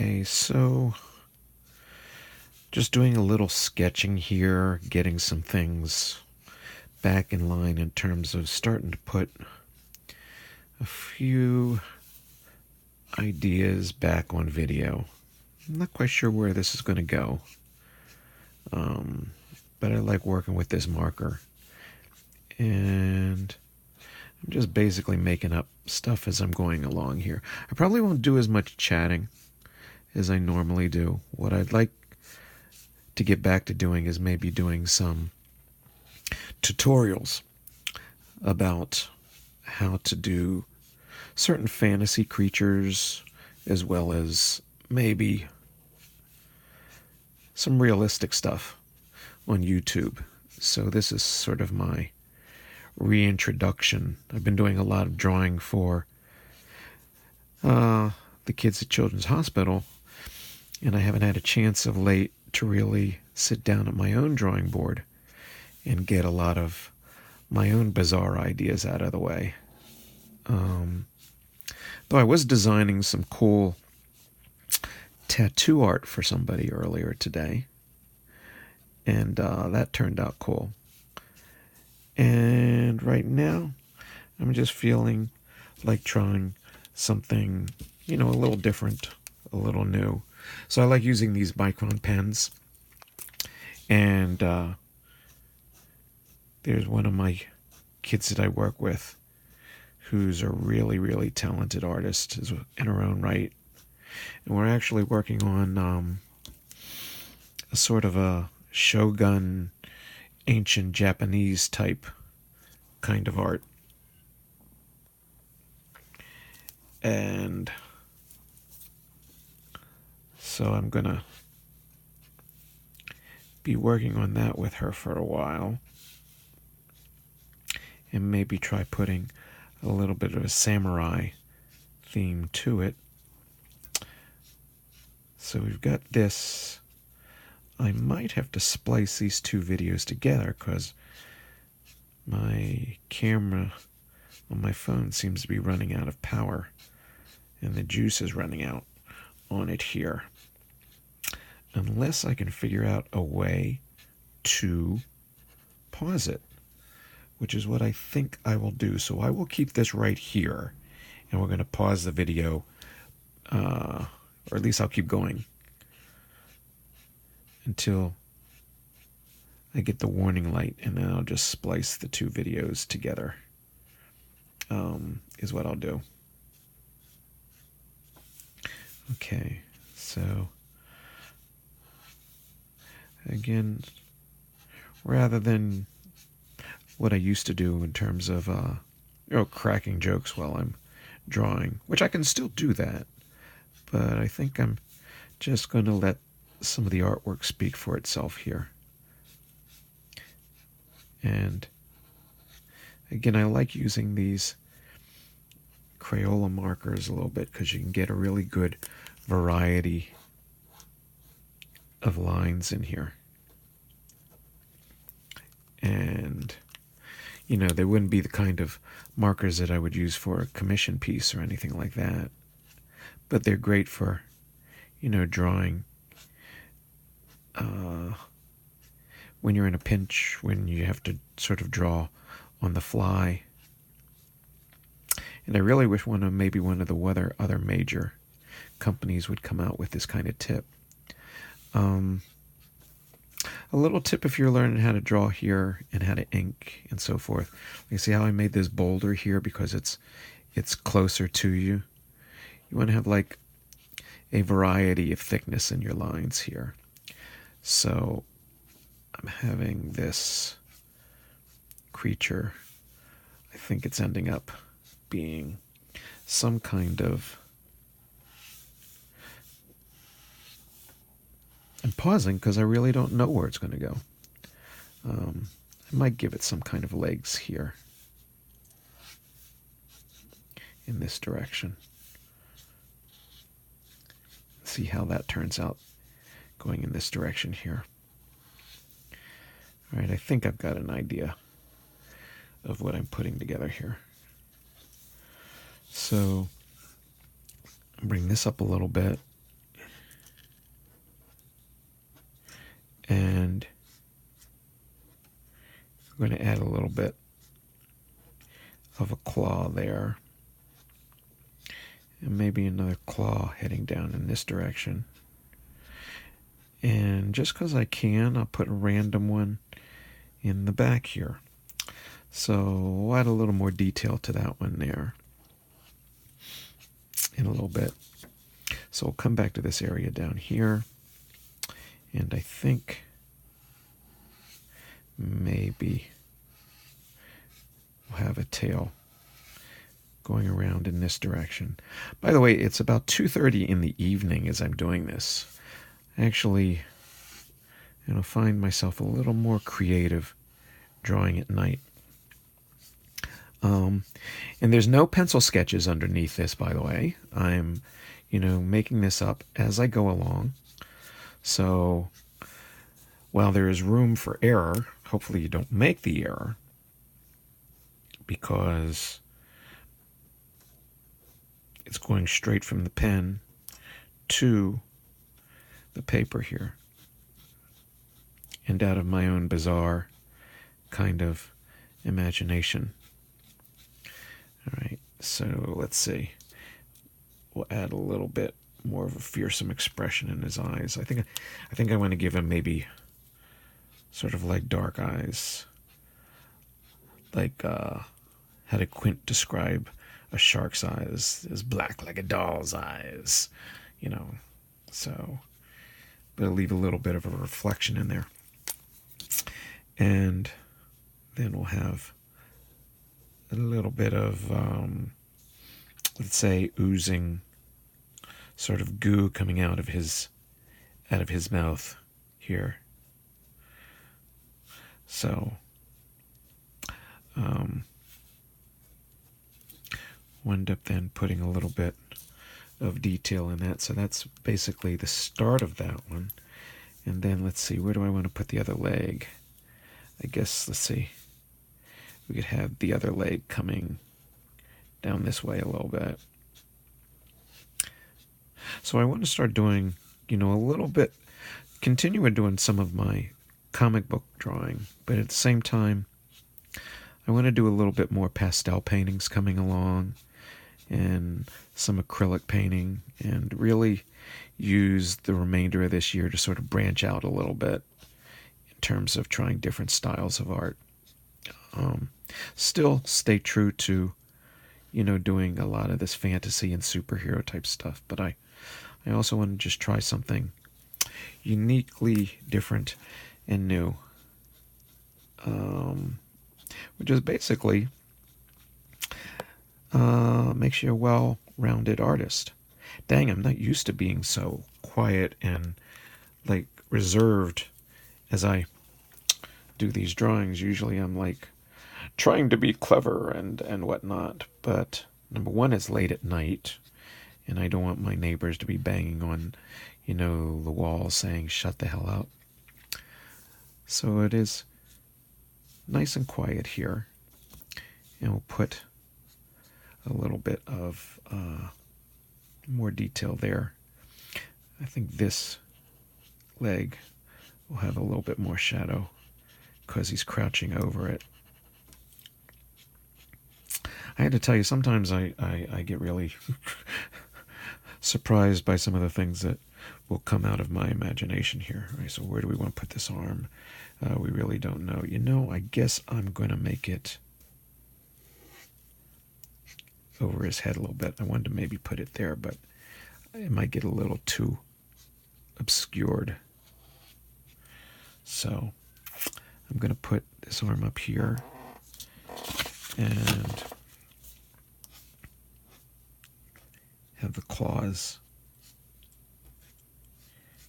Okay, so just doing a little sketching here, getting some things back in line in terms of starting to put a few ideas back on video. I'm not quite sure where this is going to go, but I like working with this marker. And I'm just basically making up stuff as I'm going along here. I probably won't do as much chatting as I normally do. What I'd like to get back to doing is maybe doing some tutorials about how to do certain fantasy creatures, as well as maybe some realistic stuff on YouTube. So this is sort of my reintroduction. I've been doing a lot of drawing for the kids at Children's Hospital, and I haven't had a chance of late to really sit down at my own drawing board and get a lot of my own bizarre ideas out of the way. Though I was designing some cool tattoo art for somebody earlier today, and that turned out cool. And right now, I'm just feeling like trying something, a little different, a little new. So I like using these Micron pens. And there's one of my kids that I work with who's a really, really talented artist in her own right. And we're actually working on a sort of a Shogun ancient Japanese type kind of art. And so I'm gonna be working on that with her for a while, and maybe try putting a little bit of a samurai theme to it. So we've got this. I might have to splice these two videos together because my camera on my phone seems to be running out of power, and the juice is running out on it here. Unless I can figure out a way to pause it, which is what I think I will do. So I will keep this right here, and we're going to pause the video, or at least I'll keep going until I get the warning light, and then I'll just splice the two videos together, is what I'll do. Okay, so again, rather than what I used to do in terms of cracking jokes while I'm drawing, which I can still do that, but I think I'm just going to let some of the artwork speak for itself here. And again, I like using these Crayola markers a little bit because you can get a really good variety of lines in here. And they wouldn't be the kind of markers that I would use for a commission piece or anything like that, but they're great for drawing when you're in a pinch, when you have to sort of draw on the fly. And I really wish maybe one of the other major companies would come out with this kind of tip. A little tip if you're learning how to draw here and how to ink and so forth. You see how I made this bolder here because it's closer to you. You want to have like a variety of thickness in your lines here. So I'm having this creature. I think it's ending up being some kind of... I'm pausing because I really don't know where it's going to go. I might give it some kind of legs here in this direction. See how that turns out going in this direction here. All right, I think I've got an idea of what I'm putting together here. So bring this up a little bit. And we're going to add a little bit of a claw there. And maybe another claw heading down in this direction. And just because I can, I'll put a random one in the back here. So we'll add a little more detail to that one there in a little bit. So we'll come back to this area down here. And I think maybe we'll have a tail going around in this direction. By the way, it's about 2:30 in the evening as I'm doing this. Actually, find myself a little more creative drawing at night. And there's no pencil sketches underneath this, by the way. I'm, making this up as I go along. So while there is room for error, hopefully you don't make the error, because it's going straight from the pen to the paper here, and out of my own bizarre kind of imagination. All right, so let's see. We'll add a little bit more of a fearsome expression in his eyes. I think I want to give him maybe sort of like dark eyes, like how did Quint describe a shark's eyes? As black like a doll's eyes, So, but I'll leave a little bit of a reflection in there, and then we'll have a little bit of, let's say, oozing sort of goo coming out of his mouth here. So, we'll end up then putting a little bit of detail in that. So that's basically the start of that one. And then let's see, where do I want to put the other leg? I guess, let's see, we could have the other leg coming down this way a little bit. So I want to start doing, a little bit, continue doing some of my comic book drawing, but at the same time, I want to do a little bit more pastel paintings coming along, and some acrylic painting, and really use the remainder of this year to sort of branch out a little bit in terms of trying different styles of art. Still stay true to, doing a lot of this fantasy and superhero type stuff, but I also want to just try something uniquely different and new, which is basically makes you a well-rounded artist. Dang, I'm not used to being so quiet and like reserved as I do these drawings. Usually I'm like trying to be clever and whatnot, but number one, it's late at night, and I don't want my neighbors to be banging on, the wall saying, shut the hell up. So it is nice and quiet here, and we'll put a little bit of more detail there. I think this leg will have a little bit more shadow because he's crouching over it. I had to tell you, sometimes I get really surprised by some of the things that will come out of my imagination here. All right, so where do we want to put this arm? We really don't know. I guess I'm going to make it over his head a little bit. I wanted to maybe put it there, but it might get a little too obscured. So I'm going to put this arm up here and have the claws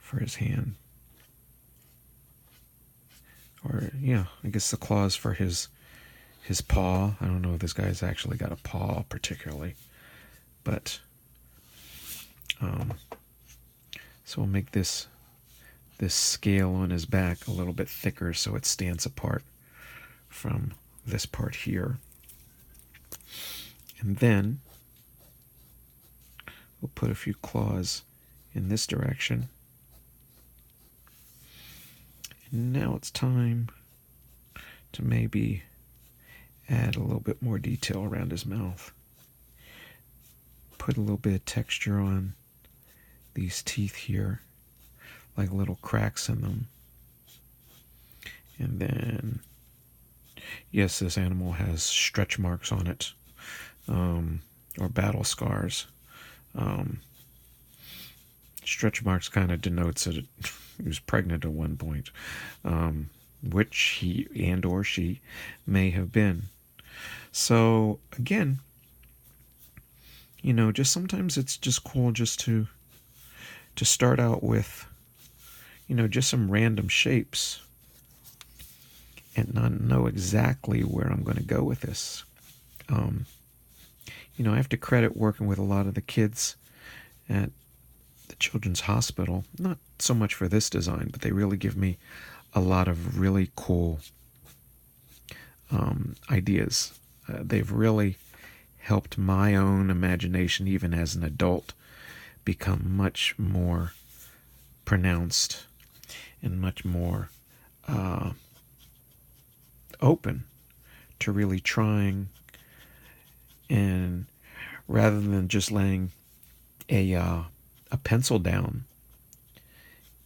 for his hand. Or, I guess the claws for his paw. I don't know if this guy's actually got a paw particularly, but so we'll make this scale on his back a little bit thicker so it stands apart from this part here. And then we'll put a few claws in this direction. And now it's time to maybe add a little bit more detail around his mouth. Put a little bit of texture on these teeth here, like little cracks in them. And then, yes, this animal has stretch marks on it, or battle scars. Stretch marks kind of denotes that it was pregnant at one point, which he and or she may have been. So again, just sometimes it's just cool just to start out with, just some random shapes and not know exactly where I'm going to go with this. I have to credit working with a lot of the kids at the Children's Hospital, not so much for this design, but they really give me a lot of really cool ideas. They've really helped my own imagination, even as an adult, become much more pronounced and much more open to really trying, and rather than just laying a pencil down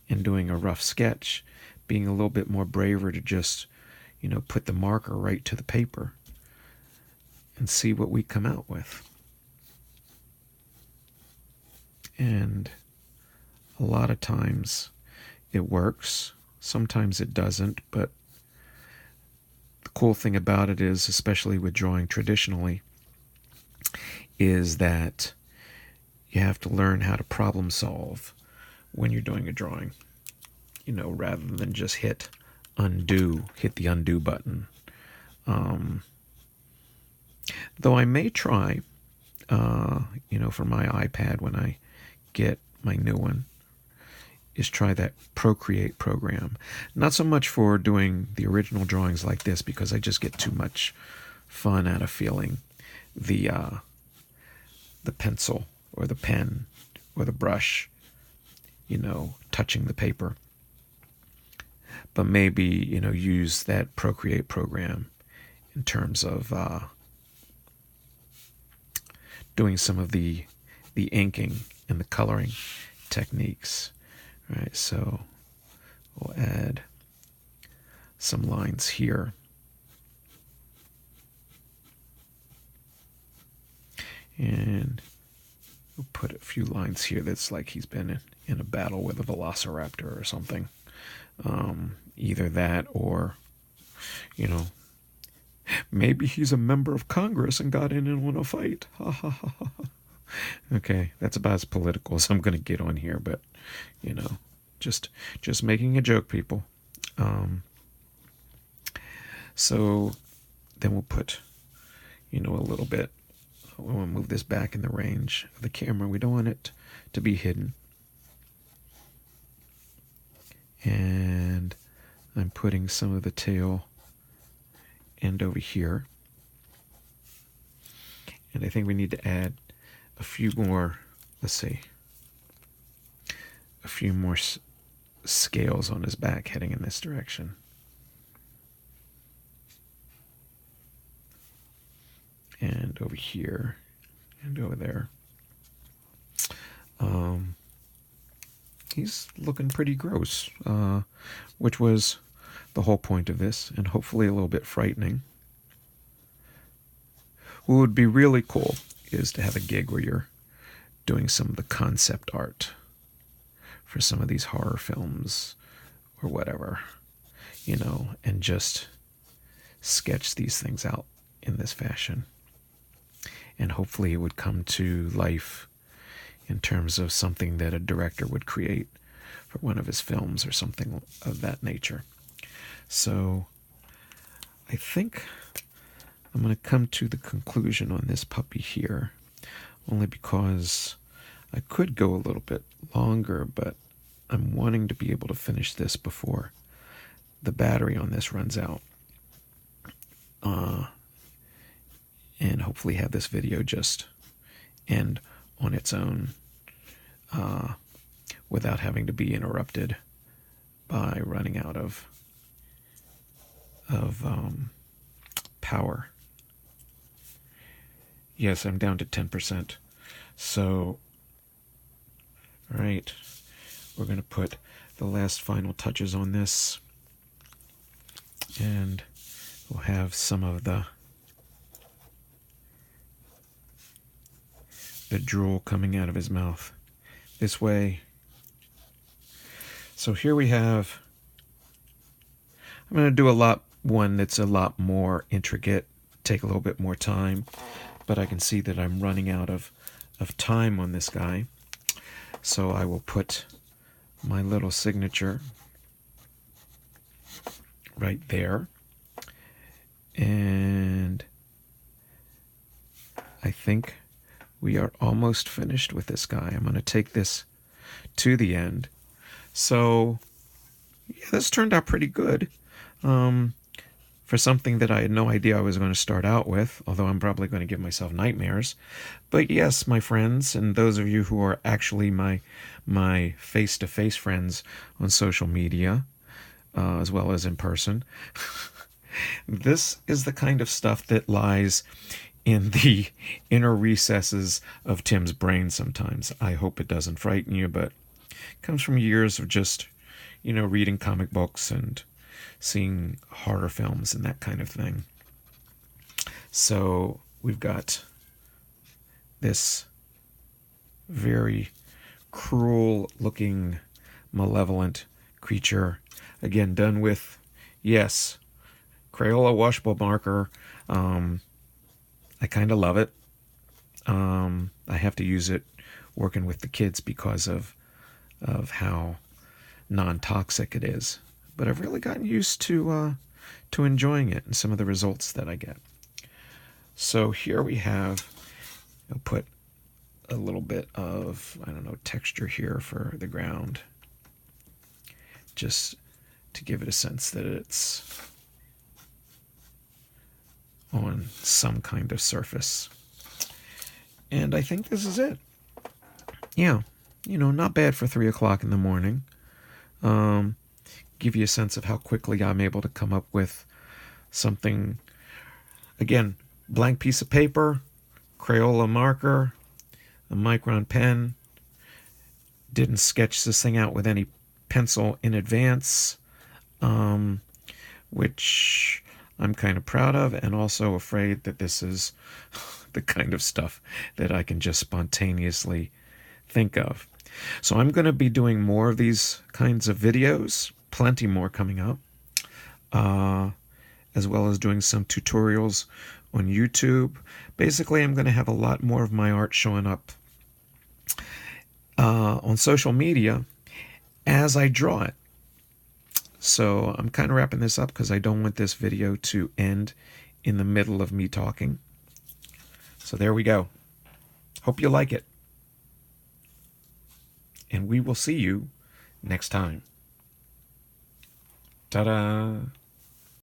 and doing a rough sketch, being a little bit more braver to just put the marker right to the paper and see what we come out with. And a lot of times it works, sometimes it doesn't, but the cool thing about it is, especially with drawing traditionally, is that you have to learn how to problem solve when you're doing a drawing, rather than just hit the undo button. Though I may try, for my iPad when I get my new one, is try that Procreate program. Not so much for doing the original drawings like this, because I just get too much fun out of feeling the pencil or the pen or the brush, touching the paper. But maybe, use that Procreate program in terms of doing some of the inking and the coloring techniques. All right, so we'll add some lines here. And we'll put a few lines here that's like he's been in a battle with a velociraptor or something. Either that or, maybe he's a member of Congress and got in and won a fight. Ha ha ha ha. Okay, that's about as political as I'm going to get on here, but, just making a joke, people. So then we'll put, a little bit. We want to move this back in the range of the camera. We don't want it to be hidden. And I'm putting some of the tail end over here. And I think we need to add a few more, a few more scales on his back heading in this direction. And over here and over there. He's looking pretty gross, which was the whole point of this, and hopefully a little bit frightening. What would be really cool is to have a gig where you're doing some of the concept art for some of these horror films or whatever, and just sketch these things out in this fashion. And hopefully it would come to life in terms of something that a director would create for one of his films or something of that nature. So I think I'm going to come to the conclusion on this puppy here, only because I could go a little bit longer, but I'm wanting to be able to finish this before the battery on this runs out. And hopefully have this video just end on its own without having to be interrupted by running out of of power. Yes, I'm down to 10%. So, all right, we're going to put the last final touches on this, and we'll have some of the drool coming out of his mouth this way. So here we have, I'm going to do one that's a lot more intricate, take a little bit more time, but I can see that I'm running out of time on this guy. So I will put my little signature right there. And I think we are almost finished with this guy. I'm going to take this to the end. So yeah, this turned out pretty good for something that I had no idea I was going to start out with, although I'm probably going to give myself nightmares. But yes, my friends, and those of you who are actually my face-to-face friends on social media, as well as in person, this is the kind of stuff that lies in the inner recesses of Tim's brain sometimes. I hope it doesn't frighten you, but it comes from years of just, reading comic books and seeing horror films and that kind of thing. So we've got this very cruel-looking, malevolent creature, again done with, yes, Crayola washable marker. I kind of love it. I have to use it working with the kids because of how non-toxic it is. But I've really gotten used to enjoying it and some of the results that I get. So here we have, I'll put a little bit of, texture here for the ground, just to give it a sense that it's on some kind of surface. And I think this is it. Yeah, not bad for 3 o'clock in the morning. Give you a sense of how quickly I'm able to come up with something. Again, blank piece of paper, Crayola marker, a Micron pen. Didn't sketch this thing out with any pencil in advance, which I'm kind of proud of, and also afraid that this is the kind of stuff that I can just spontaneously think of. So I'm going to be doing more of these kinds of videos, plenty more coming up, as well as doing some tutorials on YouTube. Basically, I'm going to have a lot more of my art showing up on social media as I draw it. So I'm kind of wrapping this up because I don't want this video to end in the middle of me talking. So there we go. Hope you like it. And we will see you next time. Ta-da!